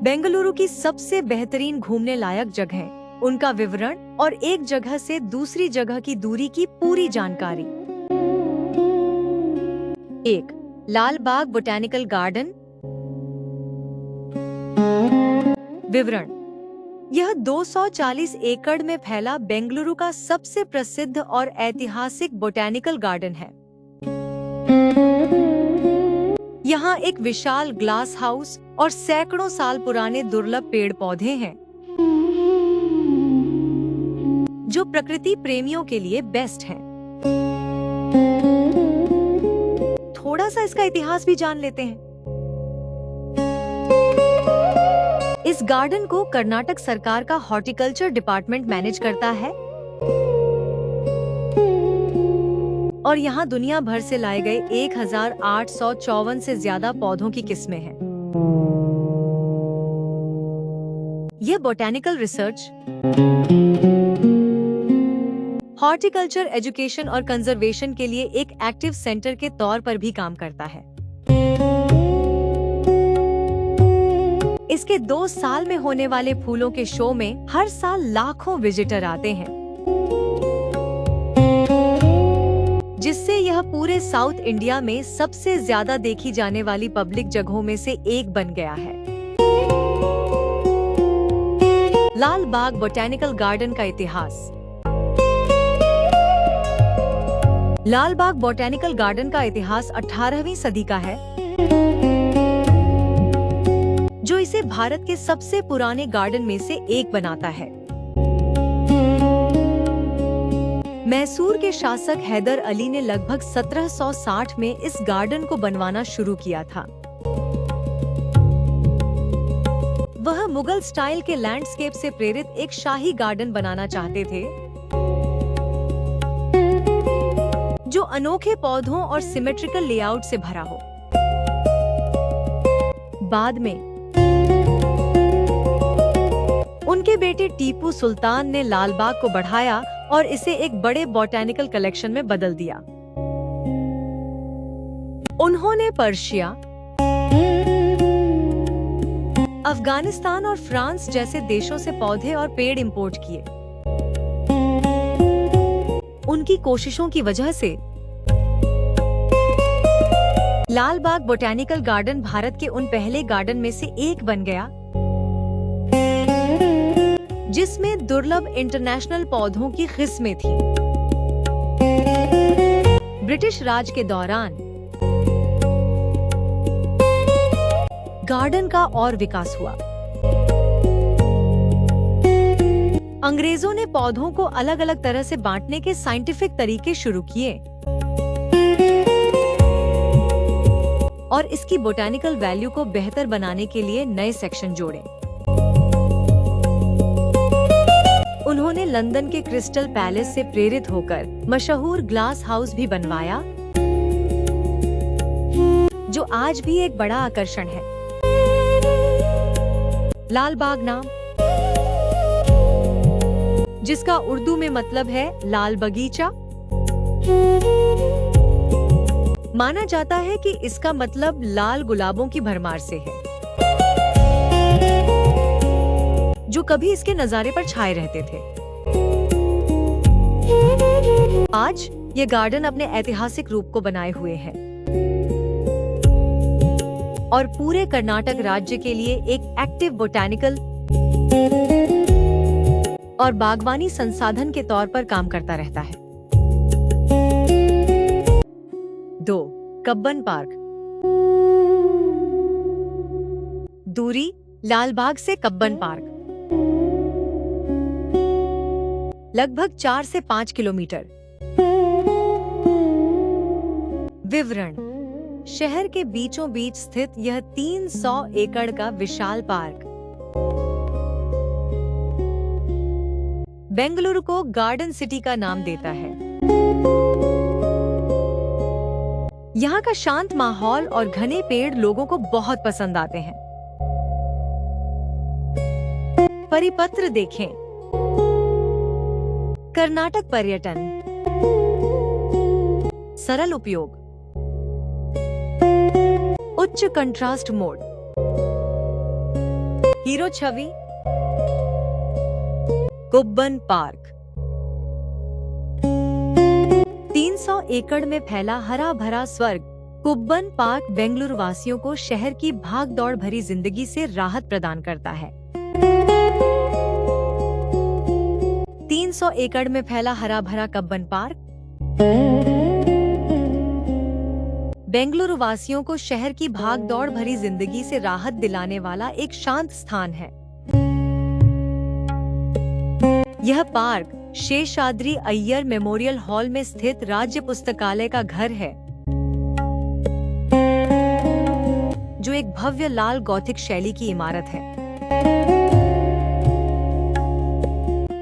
बेंगलुरु की सबसे बेहतरीन घूमने लायक जगहें, उनका विवरण और एक जगह से दूसरी जगह की दूरी की पूरी जानकारी। 1. लाल बाग बोटैनिकल गार्डन। विवरण: यह 240 एकड़ में फैला बेंगलुरु का सबसे प्रसिद्ध और ऐतिहासिक बोटैनिकल गार्डन है। यहाँ एक विशाल ग्लास हाउस और सैकड़ों साल पुराने दुर्लभ पेड़ पौधे हैं, जो प्रकृति प्रेमियों के लिए बेस्ट हैं। थोड़ा सा इसका इतिहास भी जान लेते हैं। इस गार्डन को कर्नाटक सरकार का हॉर्टिकल्चर डिपार्टमेंट मैनेज करता है और यहाँ दुनिया भर से लाए गए 1854 से ज्यादा पौधों की किस्में हैं। यह बोटैनिकल रिसर्च, हॉर्टिकल्चर एजुकेशन और कंजर्वेशन के लिए एक एक्टिव सेंटर के तौर पर भी काम करता है। इसके 2 साल में होने वाले फूलों के शो में हर साल लाखों विजिटर आते हैं, जिससे यह पूरे साउथ इंडिया में सबसे ज्यादा देखी जाने वाली पब्लिक जगहों में से एक बन गया है। लाल बाग बोटैनिकल गार्डन का इतिहास। लाल बाग बोटैनिकल गार्डन का इतिहास 18वीं सदी का है, जो इसे भारत के सबसे पुराने गार्डन में से एक बनाता है। मैसूर के शासक हैदर अली ने लगभग 1760 में इस गार्डन को बनवाना शुरू किया था। वह मुगल स्टाइल के लैंडस्केप से प्रेरित एक शाही गार्डन बनाना चाहते थे, जो अनोखे पौधों और सिमेट्रिकल लेआउट से भरा हो। बाद में उनके बेटे टीपू सुल्तान ने लाल बाग को बढ़ाया और इसे एक बड़े बॉटैनिकल कलेक्शन में बदल दिया। उन्होंने पर्शिया, अफगानिस्तान और फ्रांस जैसे देशों से पौधे और पेड़ इंपोर्ट किए। उनकी कोशिशों की वजह से लाल बाग बोटैनिकल गार्डन भारत के उन पहले गार्डन में से एक बन गया, जिसमें दुर्लभ इंटरनेशनल पौधों की किस्में थीं। ब्रिटिश राज के दौरान गार्डन का और विकास हुआ। अंग्रेजों ने पौधों को अलग अलग तरह से बांटने के साइंटिफिक तरीके शुरू किए और इसकी बोटैनिकल वैल्यू को बेहतर बनाने के लिए नए सेक्शन जोड़े। उन्होंने लंदन के क्रिस्टल पैलेस से प्रेरित होकर मशहूर ग्लास हाउस भी बनवाया, जो आज भी एक बड़ा आकर्षण है। लाल बाग नाम, जिसका उर्दू में मतलब है लाल बगीचा, माना जाता है कि इसका मतलब लाल गुलाबों की भरमार से है, जो कभी इसके नजारे पर छाए रहते थे। आज ये गार्डन अपने ऐतिहासिक रूप को बनाए हुए है और पूरे कर्नाटक राज्य के लिए एक एक्टिव बोटैनिकल और बागवानी संसाधन के तौर पर काम करता रहता है। 2. कब्बन पार्क। दूरी: लाल बाग से कब्बन पार्क लगभग 4 से 5 किलोमीटर। विवरण: शहर के बीचों बीच स्थित यह 300 एकड़ का विशाल पार्क बेंगलुरु को गार्डन सिटी का नाम देता है। यहाँ का शांत माहौल और घने पेड़ लोगों को बहुत पसंद आते हैं। परिपत्र देखें। कर्नाटक पर्यटन, सरल उपयोग, उच्च कंट्रास्ट मोड, हीरो छवि, कुब्बन पार्क। 300 एकड़ में फैला हरा भरा स्वर्ग कुब्बन पार्क बेंगलुरु वासियों को शहर की भाग-दौड़ भरी जिंदगी से राहत प्रदान करता है। 300 एकड़ में फैला हरा भरा कुब्बन पार्क बेंगलुरु वासियों को शहर की भाग-दौड़ भरी जिंदगी से राहत दिलाने वाला एक शांत स्थान है। यह park Seshadri Iyer memorial hall में स्थित राज्य पुस्तकालय का घर है, जो एक भव्य लाल गॉथिक शैली की इमारत है।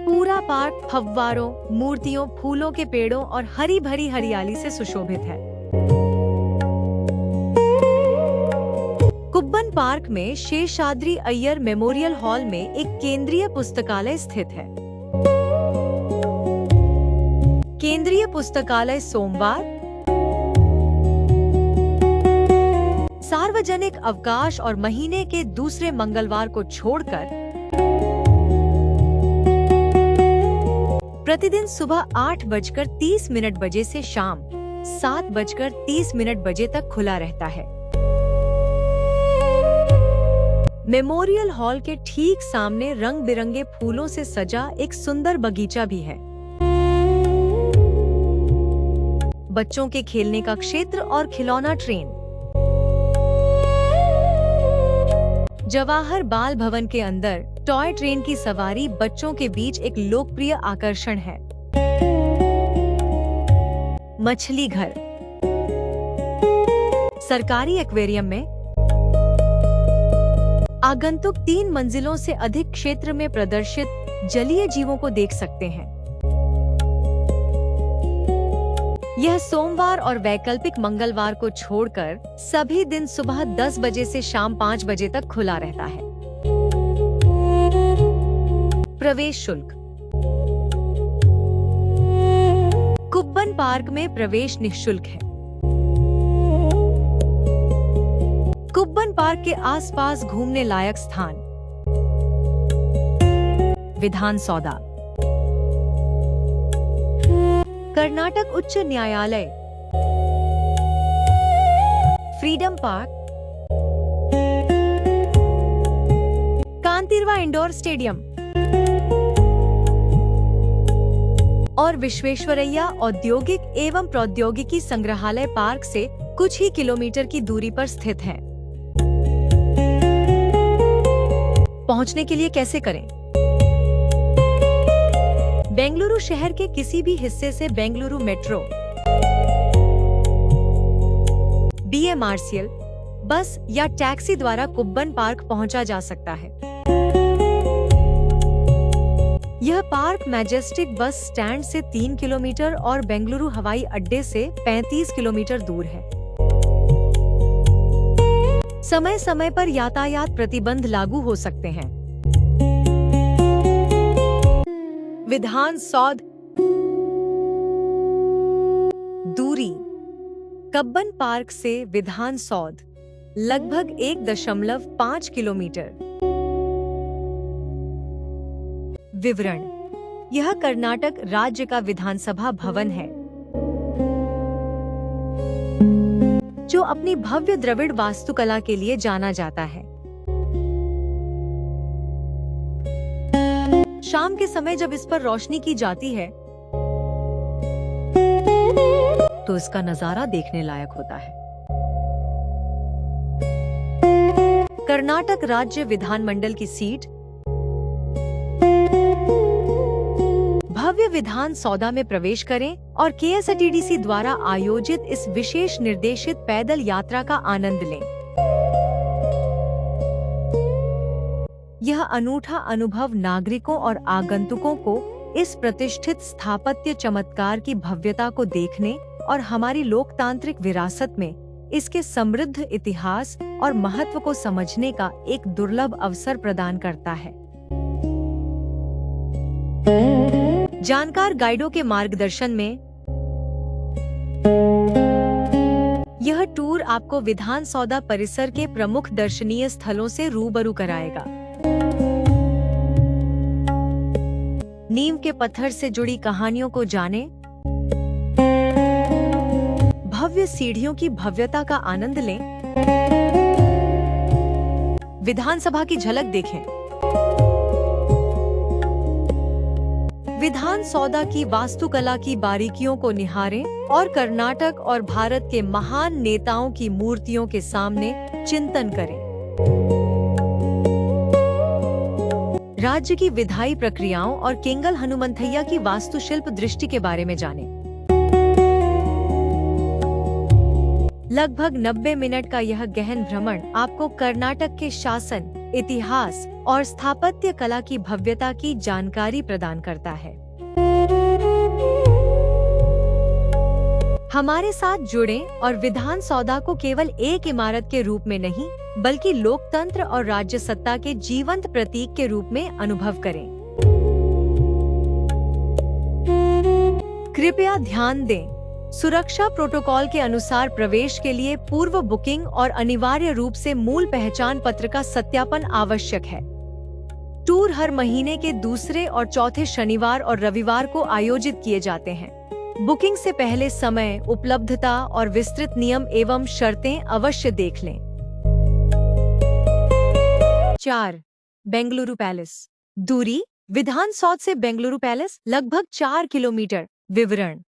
पूरा पार्क फव्वारों, मूर्तियों, फूलों के पेड़ों और हरी भरी हरियाली से सुशोभित है। कुब्बन पार्क में शेषाद्री अय्यर मेमोरियल हॉल में एक केंद्रीय पुस्तकालय स्थित है। केंद्रीय पुस्तकालय सोमवार, सार्वजनिक अवकाश और महीने के दूसरे मंगलवार को छोड़कर प्रतिदिन सुबह 8:30 बजे से शाम 7:30 बजे तक खुला रहता है। मेमोरियल हॉल के ठीक सामने रंग बिरंगे फूलों से सजा एक सुंदर बगीचा भी है। बच्चों के खेलने का क्षेत्र और खिलौना ट्रेन। जवाहर बाल भवन के अंदर टॉय ट्रेन की सवारी बच्चों के बीच एक लोकप्रिय आकर्षण है। मछली घर। सरकारी एक्वेरियम में आगंतुक 3 मंजिलों से अधिक क्षेत्र में प्रदर्शित जलीय जीवों को देख सकते हैं। यह सोमवार और वैकल्पिक मंगलवार को छोड़कर सभी दिन सुबह 10 बजे से शाम 5 बजे तक खुला रहता है। प्रवेश शुल्क। कुब्बन पार्क में प्रवेश निःशुल्क है। कुब्बन पार्क के आसपास घूमने लायक स्थान। विधान सौदा, कर्नाटक उच्च न्यायालय, फ्रीडम पार्क, कांतिरवा इंडोर स्टेडियम और विश्वेश्वरैया औद्योगिक एवं प्रौद्योगिकी संग्रहालय पार्क से कुछ ही किलोमीटर की दूरी पर स्थित है। पहुंचने के लिए कैसे करें? बेंगलुरु शहर के किसी भी हिस्से से बेंगलुरु मेट्रो, BMRCL बस या टैक्सी द्वारा कुब्बन पार्क पहुंचा जा सकता है। यह पार्क मैजेस्टिक बस स्टैंड से 3 किलोमीटर और बेंगलुरु हवाई अड्डे से 35 किलोमीटर दूर है। समय समय पर यातायात प्रतिबंध लागू हो सकते हैं। विधान सौध। दूरी। कुब्बन पार्क से विधान सौध लगभग 1.5 किलोमीटर। विवरण। यह कर्नाटक राज्य का विधानसभा भवन है, जो अपनी भव्य द्रविड़ वास्तुकला के लिए जाना जाता है। शाम के समय जब इस पर रोशनी की जाती है तो इसका नजारा देखने लायक होता है। कर्नाटक राज्य विधानमंडल की सीट भव्य विधान सौदा में प्रवेश करें और KSRTC द्वारा आयोजित इस विशेष निर्देशित पैदल यात्रा का आनंद लें। यह अनूठा अनुभव नागरिकों और आगंतुकों को इस प्रतिष्ठित स्थापत्य चमत्कार की भव्यता को देखने और हमारी लोकतांत्रिक विरासत में इसके समृद्ध इतिहास और महत्व को समझने का एक दुर्लभ अवसर प्रदान करता है। जानकार गाइडों के मार्गदर्शन में यह टूर आपको विधान सौदा परिसर के प्रमुख दर्शनीय स्थलों से रूबरू कराएगा। नीम के पत्थर से जुड़ी कहानियों को जानें, भव्य सीढ़ियों की भव्यता का आनंद लें, विधानसभा की झलक देखें, विधान सौदा की वास्तुकला की बारीकियों को निहारें और कर्नाटक और भारत के महान नेताओं की मूर्तियों के सामने चिंतन करें। राज्य की विधायी प्रक्रियाओं और केंगल हनुमंथैया की वास्तुशिल्प दृष्टि के बारे में जानें। लगभग 90 मिनट का यह गहन भ्रमण आपको कर्नाटक के शासन, इतिहास और स्थापत्य कला की भव्यता की जानकारी प्रदान करता है। हमारे साथ जुड़ें और विधान सौदा को केवल एक इमारत के रूप में नहीं, बल्कि लोकतंत्र और राज्य सत्ता के जीवंत प्रतीक के रूप में अनुभव करें। कृपया ध्यान दें, सुरक्षा प्रोटोकॉल के अनुसार प्रवेश के लिए पूर्व बुकिंग और अनिवार्य रूप से मूल पहचान पत्र का सत्यापन आवश्यक है। टूर हर महीने के दूसरे और चौथे शनिवार और रविवार को आयोजित किए जाते हैं। बुकिंग से पहले समय, उपलब्धता और विस्तृत नियम एवं शर्तें अवश्य देख लें। 4. बेंगलुरु पैलेस। दूरी, विधान सौध से बेंगलुरु पैलेस लगभग 4 किलोमीटर। विवरण: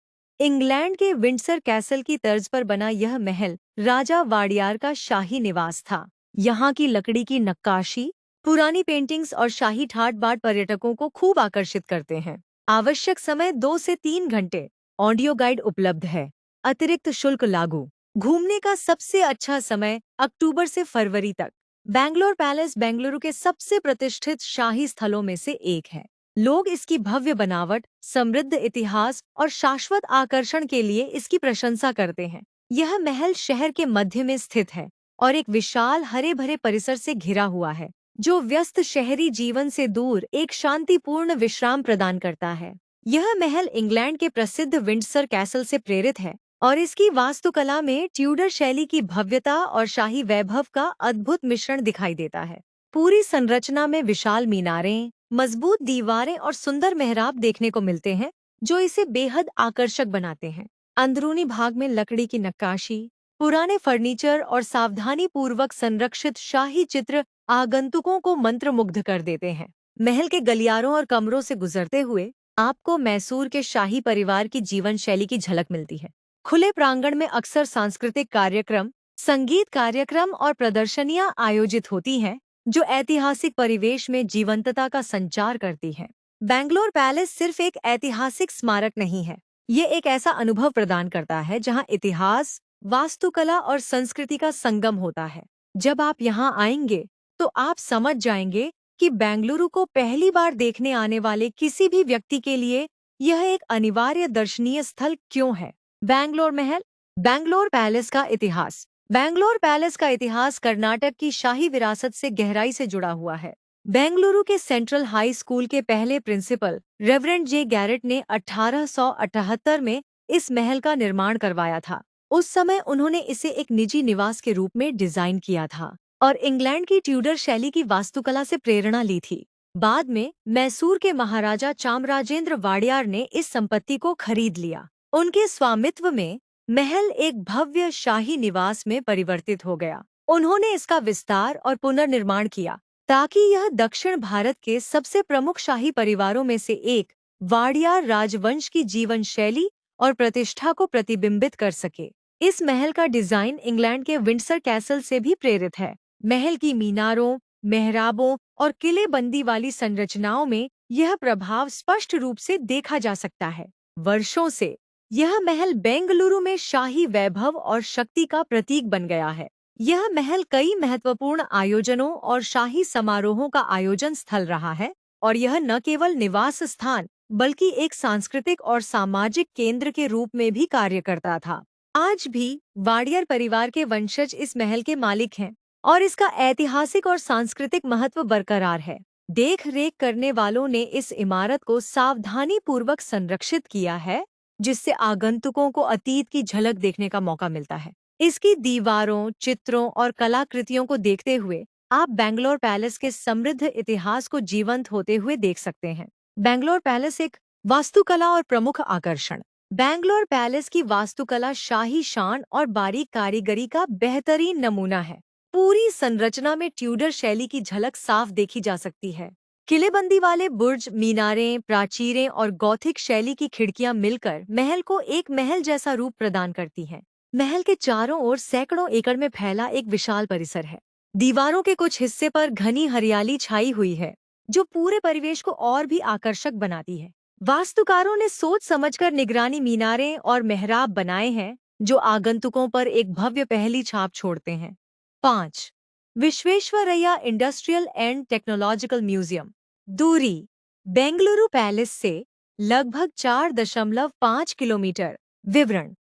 इंग्लैंड के विंडसर कैसल की तर्ज पर बना यह महल राजा वाडियार का शाही निवास था। यहाँ की लकड़ी की नक्काशी, पुरानी पेंटिंग्स और शाही ठाट बाट पर्यटकों को खूब आकर्षित करते हैं। आवश्यक समय 2 से 3 घंटे। ऑडियो गाइड उपलब्ध है। अतिरिक्त शुल्क लागू। घूमने का सबसे अच्छा समय अक्टूबर से फरवरी तक। बैंगलोर पैलेस बेंगलुरु के सबसे प्रतिष्ठित शाही स्थलों में से एक है। लोग इसकी भव्य बनावट, समृद्ध इतिहास और शाश्वत आकर्षण के लिए इसकी प्रशंसा करते हैं। यह महल शहर के मध्य में स्थित है और एक विशाल हरे भरे परिसर से घिरा हुआ है, जो व्यस्त शहरी जीवन से दूर एक शांतिपूर्ण विश्राम प्रदान करता है। यह महल इंग्लैंड के प्रसिद्ध विंडसर कैसल से प्रेरित है और इसकी वास्तुकला में ट्यूडर शैली की भव्यता और शाही वैभव का अद्भुत मिश्रण दिखाई देता है। पूरी संरचना में विशाल मीनारें, मजबूत दीवारें और सुंदर मेहराब देखने को मिलते हैं, जो इसे बेहद आकर्षक बनाते हैं। अंदरूनी भाग में लकड़ी की नक्काशी, पुराने फर्नीचर और सावधानी पूर्वक संरक्षित शाही चित्र आगंतुकों को मंत्रमुग्ध कर देते हैं। महल के गलियारों और कमरों से गुजरते हुए आपको मैसूर के शाही परिवार की जीवन शैली की झलक मिलती है। खुले प्रांगण में अक्सर सांस्कृतिक कार्यक्रम, संगीत कार्यक्रम और प्रदर्शनियां आयोजित होती हैं, जो ऐतिहासिक परिवेश में जीवंतता का संचार करती है। बैंगलोर पैलेस सिर्फ एक ऐतिहासिक स्मारक नहीं है, ये एक ऐसा अनुभव प्रदान करता है जहां इतिहास, वास्तुकला और संस्कृति का संगम होता है। जब आप यहां आएंगे तो आप समझ जाएंगे कि बेंगलुरु को पहली बार देखने आने वाले किसी भी व्यक्ति के लिए यह एक अनिवार्य दर्शनीय स्थल क्यों है। बैंगलोर महल। बैंगलोर पैलेस का इतिहास। बैंगलोर पैलेस का इतिहास कर्नाटक की शाही विरासत से गहराई से जुड़ा हुआ है। बेंगलुरु के सेंट्रल हाई स्कूल के पहले प्रिंसिपल रेवरेंड जे गैरेट ने 1878 में इस महल का निर्माण करवाया था। उस समय उन्होंने इसे एक निजी निवास के रूप में डिजाइन किया था और इंग्लैंड की ट्यूडर शैली की वास्तुकला से प्रेरणा ली थी। बाद में मैसूर के महाराजा चामराजेंद्र वाडियार ने इस संपत्ति को खरीद लिया। उनके स्वामित्व में महल एक भव्य शाही निवास में परिवर्तित हो गया। उन्होंने इसका विस्तार और पुनर्निर्माण किया ताकि यह दक्षिण भारत के सबसे प्रमुख शाही परिवारों में से एक वाडियार राजवंश की जीवन शैली और प्रतिष्ठा को प्रतिबिंबित कर सके। इस महल का डिजाइन इंग्लैंड के विंडसर कैसल से भी प्रेरित है। महल की मीनारों, मेहराबों और किलेबंदी वाली संरचनाओं में यह प्रभाव स्पष्ट रूप से देखा जा सकता है। वर्षों से यह महल बेंगलुरु में शाही वैभव और शक्ति का प्रतीक बन गया है। यह महल कई महत्वपूर्ण आयोजनों और शाही समारोहों का आयोजन स्थल रहा है और यह न केवल निवास स्थान बल्कि एक सांस्कृतिक और सामाजिक केंद्र के रूप में भी कार्य करता था। आज भी वाडियर परिवार के वंशज इस महल के मालिक हैं और इसका ऐतिहासिक और सांस्कृतिक महत्व बरकरार है। देख रेख करने वालों ने इस इमारत को सावधानी पूर्वक संरक्षित किया है, जिससे आगंतुकों को अतीत की झलक देखने का मौका मिलता है। इसकी दीवारों, चित्रों और कलाकृतियों को देखते हुए आप बैंगलोर पैलेस के समृद्ध इतिहास को जीवंत होते हुए देख सकते हैं। बैंगलोर पैलेस एक वास्तुकला और प्रमुख आकर्षण। बैंगलोर पैलेस की वास्तुकला शाही शान और बारीक कारीगरी का बेहतरीन नमूना है। पूरी संरचना में ट्यूडर शैली की झलक साफ देखी जा सकती है। किलेबंदी वाले बुर्ज, मीनारें, प्राचीरें और गॉथिक शैली की खिड़कियां मिलकर महल को एक महल जैसा रूप प्रदान करती हैं। महल के चारों ओर सैकड़ों एकड़ में फैला एक विशाल परिसर है। दीवारों के कुछ हिस्से पर घनी हरियाली छाई हुई है, जो पूरे परिवेश को और भी आकर्षक बनाती है। वास्तुकारों ने सोच समझकर निगरानी मीनारें और मेहराब बनाए हैं, जो आगंतुकों पर एक भव्य पहली छाप छोड़ते हैं। 5. Visvesvaraya industrial and technological museum. दूरी बेंगलुरु पैलेस से लगभग 4.5 किलोमीटर। विवरण: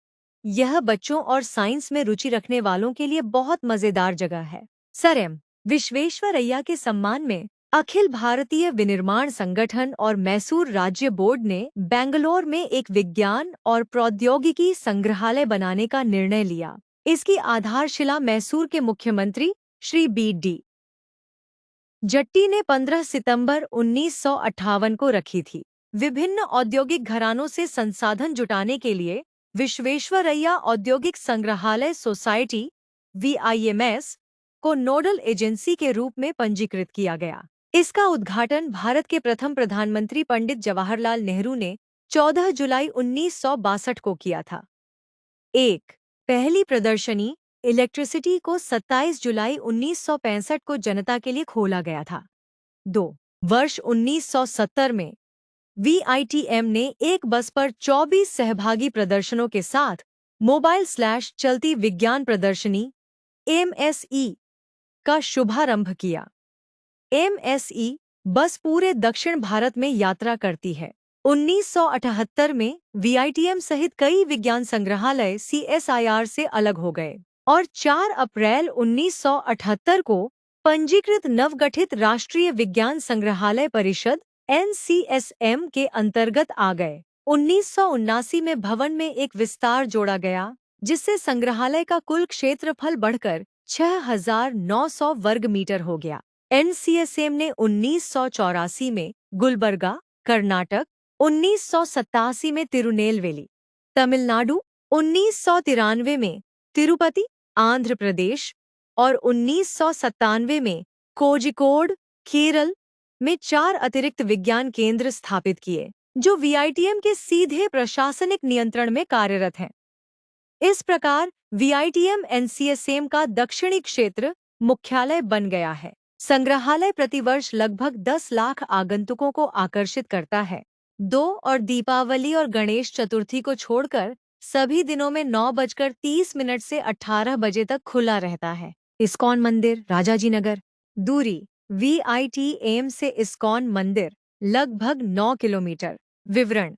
यह बच्चों और साइंस में रुचि रखने वालों के लिए बहुत मजेदार जगह है। सर एम विश्वेश्वरैया के सम्मान में अखिल भारतीय विनिर्माण संगठन और मैसूर राज्य बोर्ड ने बेंगलोर में एक विज्ञान और प्रौद्योगिकी संग्रहालय बनाने का निर्णय लिया। इसकी आधारशिला मैसूर के मुख्यमंत्री श्री बी.डी. जट्टी ने 15 सितंबर 1958 को रखी थी। विभिन्न औद्योगिक घरानों से संसाधन जुटाने के लिए विश्वेश्वरैया औद्योगिक संग्रहालय सोसाइटी (VIMS) को नोडल एजेंसी के रूप में पंजीकृत किया गया। इसका उद्घाटन भारत के प्रथम प्रधानमंत्री पंडित जवाहरलाल नेहरू ने 14 जुलाई 1962 को किया था। 1. पहली प्रदर्शनी इलेक्ट्रिसिटी को 27 जुलाई 1965 को जनता के लिए खोला गया था। 2. वर्ष 1970 में VITM ने एक बस पर 24 सहभागी प्रदर्शनों के साथ मोबाइल/चलती विज्ञान प्रदर्शनी MSE का शुभारंभ किया। MSE बस पूरे दक्षिण भारत में यात्रा करती है। 1978 में VITM सहित कई विज्ञान संग्रहालय CSIR से अलग हो गए और 4 अप्रैल 1978 को पंजीकृत नवगठित राष्ट्रीय विज्ञान संग्रहालय परिषद NCSM के अंतर्गत आ गए। 1979 में भवन में एक विस्तार जोड़ा गया, जिससे संग्रहालय का कुल क्षेत्रफल बढ़कर 6,900 वर्ग मीटर हो गया। NCSM ने 1984 में गुलबर्गा, कर्नाटक, 1987 में तिरुनेलवेली, तमिलनाडु, 1993 में तिरुपति, आंध्र प्रदेश और 1997 में कोझिकोड, केरल में 4 अतिरिक्त विज्ञान केंद्र स्थापित किए, जो VITM के सीधे प्रशासनिक नियंत्रण में कार्यरत हैं। इस प्रकार VITM NCSM का दक्षिणी क्षेत्र मुख्यालय बन गया है। संग्रहालय प्रतिवर्ष लगभग 10 लाख आगंतुकों को आकर्षित करता है। 2 और दीपावली और गणेश चतुर्थी को छोड़कर सभी दिनों में 9:30 से 18 बजे तक खुला रहता है। इस्कॉन मंदिर, राजाजी नगर। दूरी VITM से इस्कॉन मंदिर लगभग 9 किलोमीटर। विवरण: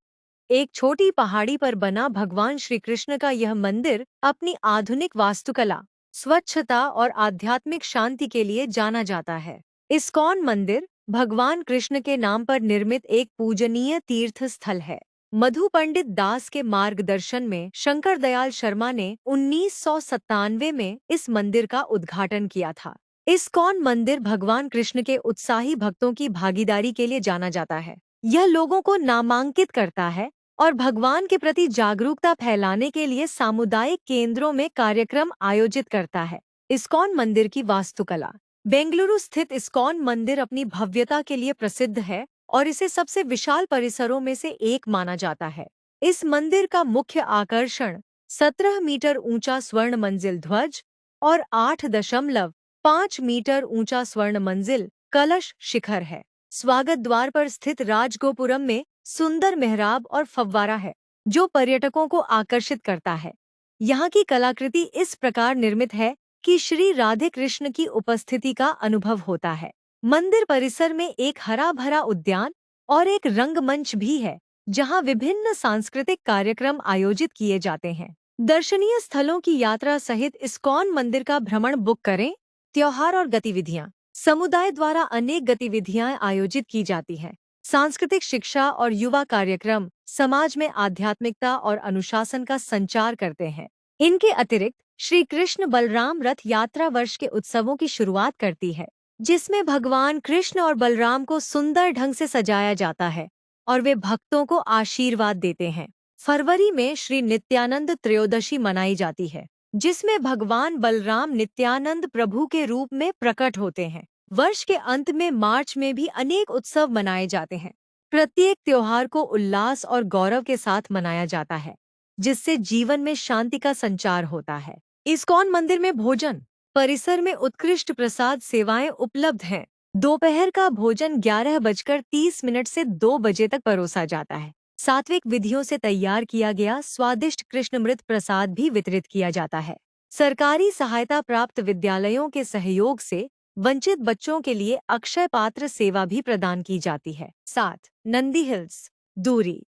एक छोटी पहाड़ी पर बना भगवान श्री कृष्ण का यह मंदिर अपनी आधुनिक वास्तुकला, स्वच्छता और आध्यात्मिक शांति के लिए जाना जाता है। इस्कॉन मंदिर भगवान कृष्ण के नाम पर निर्मित एक पूजनीय तीर्थ स्थल है। मधु पंडित दास के मार्गदर्शन में शंकर दयाल शर्मा ने 1997 में इस मंदिर का उद्घाटन किया था। इस्कॉन मंदिर भगवान कृष्ण के उत्साही भक्तों की भागीदारी के लिए जाना जाता है। यह लोगों को नामांकित करता है और भगवान के प्रति जागरूकता फैलाने के लिए सामुदायिक केंद्रों में कार्यक्रम आयोजित करता है। इस्कॉन मंदिर की वास्तुकला। बेंगलुरु स्थित इस्कॉन मंदिर अपनी भव्यता के लिए प्रसिद्ध है और इसे सबसे विशाल परिसरों में से एक माना जाता है। इस मंदिर का मुख्य आकर्षण 17 मीटर ऊंचा स्वर्ण मंजिल ध्वज और 8.5 मीटर ऊंचा स्वर्ण मंजिल कलश शिखर है। स्वागत द्वार पर स्थित राजगोपुरम में सुंदर मेहराब और फव्वारा है, जो पर्यटकों को आकर्षित करता है। यहाँ की कलाकृति इस प्रकार निर्मित है कि श्री राधे कृष्ण की उपस्थिति का अनुभव होता है। मंदिर परिसर में एक हरा भरा उद्यान और एक रंगमंच भी है, जहाँ विभिन्न सांस्कृतिक कार्यक्रम आयोजित किए जाते हैं। दर्शनीय स्थलों की यात्रा सहित इस्कॉन मंदिर का भ्रमण बुक करें। त्योहार और गतिविधियाँ। समुदाय द्वारा अनेक गतिविधियाँ आयोजित की जाती हैं। सांस्कृतिक शिक्षा और युवा कार्यक्रम समाज में आध्यात्मिकता और अनुशासन का संचार करते हैं। इनके अतिरिक्त श्री कृष्ण बलराम रथ यात्रा वर्ष के उत्सवों की शुरुआत करती है, जिसमें भगवान कृष्ण और बलराम को सुंदर ढंग से सजाया जाता है और वे भक्तों को आशीर्वाद देते हैं। फरवरी में श्री नित्यानंद त्रयोदशी मनाई जाती है, जिसमें भगवान बलराम नित्यानंद प्रभु के रूप में प्रकट होते हैं। वर्ष के अंत में मार्च में भी अनेक उत्सव मनाए जाते हैं। प्रत्येक त्योहार को उल्लास और गौरव के साथ मनाया जाता है, जिससे जीवन में शांति का संचार होता है। इस्कॉन मंदिर में भोजन परिसर में उत्कृष्ट प्रसाद सेवाएं उपलब्ध हैं। दोपहर का भोजन 11:30 से 2 बजे तक परोसा जाता है। सात्विक विधियों से तैयार किया गया स्वादिष्ट कृष्णमृत प्रसाद भी वितरित किया जाता है। सरकारी सहायता प्राप्त विद्यालयों के सहयोग से वंचित बच्चों के लिए अक्षय पात्र सेवा भी प्रदान की जाती है। 7. नंदी हिल्स। दूरी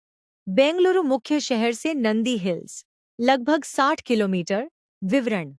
बेंगलुरु मुख्य शहर से नंदी हिल्स लगभग 60 किलोमीटर। विवरण: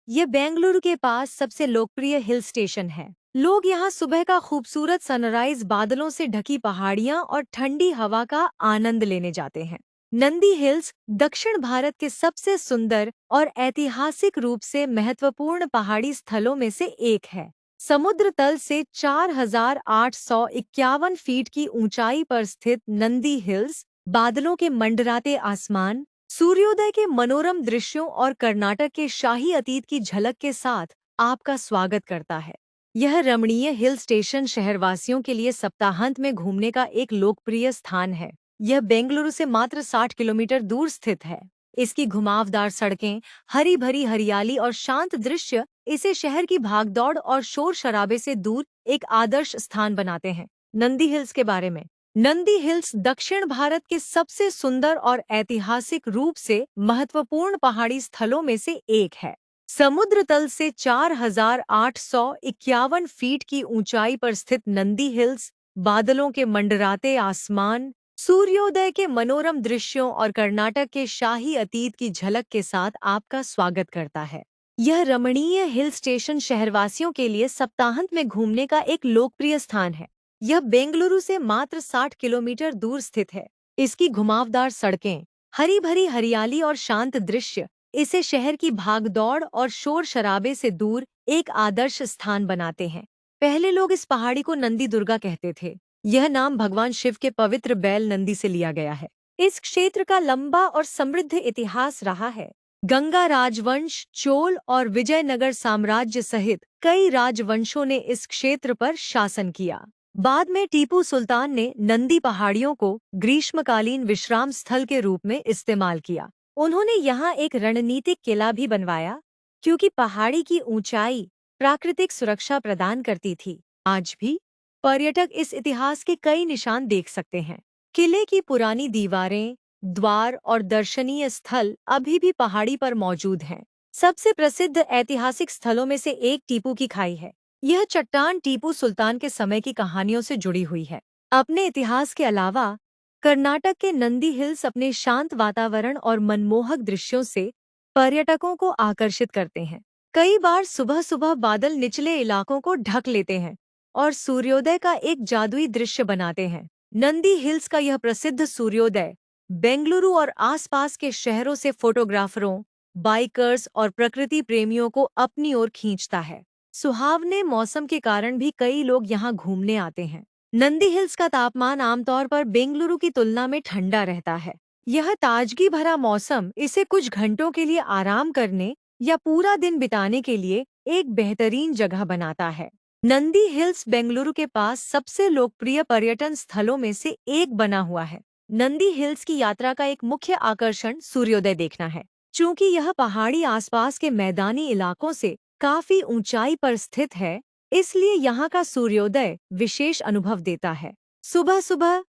यह बेंगलुरु के पास सबसे लोकप्रिय हिल स्टेशन है। लोग यहाँ सुबह का खूबसूरत सनराइज, बादलों से ढकी पहाड़ियाँ और ठंडी हवा का आनंद लेने जाते हैं। नंदी हिल्स दक्षिण भारत के सबसे सुंदर और ऐतिहासिक रूप से महत्वपूर्ण पहाड़ी स्थलों में से एक है। समुद्र तल से 4,851 फीट की ऊंचाई पर स्थित नंदी हिल्स बादलों के मंडराते आसमान, सूर्योदय के मनोरम दृश्यों और कर्नाटक के शाही अतीत की झलक के साथ आपका स्वागत करता है। यह रमणीय हिल स्टेशन शहरवासियों के लिए सप्ताहांत में घूमने का एक लोकप्रिय स्थान है। यह बेंगलुरु से मात्र 60 किलोमीटर दूर स्थित है। इसकी घुमावदार सड़कें, हरी भरी हरियाली और शांत दृश्य इसे शहर की भागदौड़ और शोर शराबे से दूर एक आदर्श स्थान बनाते हैं। नंदी हिल्स के बारे में: नंदी हिल्स दक्षिण भारत के सबसे सुंदर और ऐतिहासिक रूप से महत्वपूर्ण पहाड़ी स्थलों में से एक है। समुद्र तल से 4,851 फीट की ऊंचाई पर स्थित नंदी हिल्स बादलों के मंडराते आसमान, सूर्योदय के मनोरम दृश्यों और कर्नाटक के शाही अतीत की झलक के साथ आपका स्वागत करता है। यह रमणीय हिल स्टेशन शहरवासियों के लिए सप्ताहांत में घूमने का एक लोकप्रिय स्थान है। यह बेंगलुरु से मात्र 60 किलोमीटर दूर स्थित है। इसकी घुमावदार सड़कें, हरी भरी हरियाली और शांत दृश्य इसे शहर की भागदौड़ और शोर शराबे से दूर एक आदर्श स्थान बनाते हैं। पहले लोग इस पहाड़ी को नंदी दुर्गा कहते थे। यह नाम भगवान शिव के पवित्र बैल नंदी से लिया गया है। इस क्षेत्र का लंबा और समृद्ध इतिहास रहा है। गंगा राजवंश, चोल और विजयनगर साम्राज्य सहित कई राजवंशों ने इस क्षेत्र पर शासन किया। बाद में टीपू सुल्तान ने नंदी पहाड़ियों को ग्रीष्मकालीन विश्राम स्थल के रूप में इस्तेमाल किया। उन्होंने यहाँ एक रणनीतिक किला भी बनवाया, क्योंकि पहाड़ी की ऊंचाई प्राकृतिक सुरक्षा प्रदान करती थी। आज भी पर्यटक इस इतिहास के कई निशान देख सकते हैं। किले की पुरानी दीवारें, द्वार और दर्शनीय स्थल अभी भी पहाड़ी पर मौजूद हैं। सबसे प्रसिद्ध ऐतिहासिक स्थलों में से एक टीपू की खाई है। यह चट्टान टीपू सुल्तान के समय की कहानियों से जुड़ी हुई है। अपने इतिहास के अलावा कर्नाटक के नंदी हिल्स अपने शांत वातावरण और मनमोहक दृश्यों से पर्यटकों को आकर्षित करते हैं। कई बार सुबह सुबह बादल निचले इलाकों को ढक लेते हैं और सूर्योदय का एक जादुई दृश्य बनाते हैं। नंदी हिल्स का यह प्रसिद्ध सूर्योदय बेंगलुरु और आसपास के शहरों से फोटोग्राफरों, बाइकर्स और प्रकृति प्रेमियों को अपनी ओर खींचता है। सुहावने मौसम के कारण भी कई लोग यहाँ घूमने आते हैं। नंदी हिल्स का तापमान आमतौर पर बेंगलुरु की तुलना में ठंडा रहता है। यह ताजगी भरा मौसम इसे कुछ घंटों के लिए आराम करने या पूरा दिन बिताने के लिए एक बेहतरीन जगह बनाता है। नंदी हिल्स बेंगलुरु के पास सबसे लोकप्रिय पर्यटन स्थलों में से एक बना हुआ है। नंदी हिल्स की यात्रा का एक मुख्य आकर्षण सूर्योदय देखना है। चूंकि यह पहाड़ी आसपास के मैदानी इलाकों से काफी ऊंचाई पर स्थित है, इसलिए यहाँ का सूर्योदय विशेष अनुभव देता है। सुबह सुबह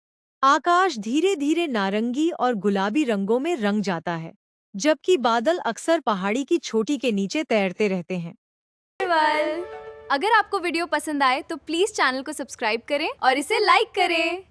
आकाश धीरे धीरे नारंगी और गुलाबी रंगों में रंग जाता है, जबकि बादल अक्सर पहाड़ी की चोटी के नीचे तैरते रहते हैं। अगर आपको वीडियो पसंद आए तो प्लीज चैनल को सब्सक्राइब करें और इसे लाइक करें।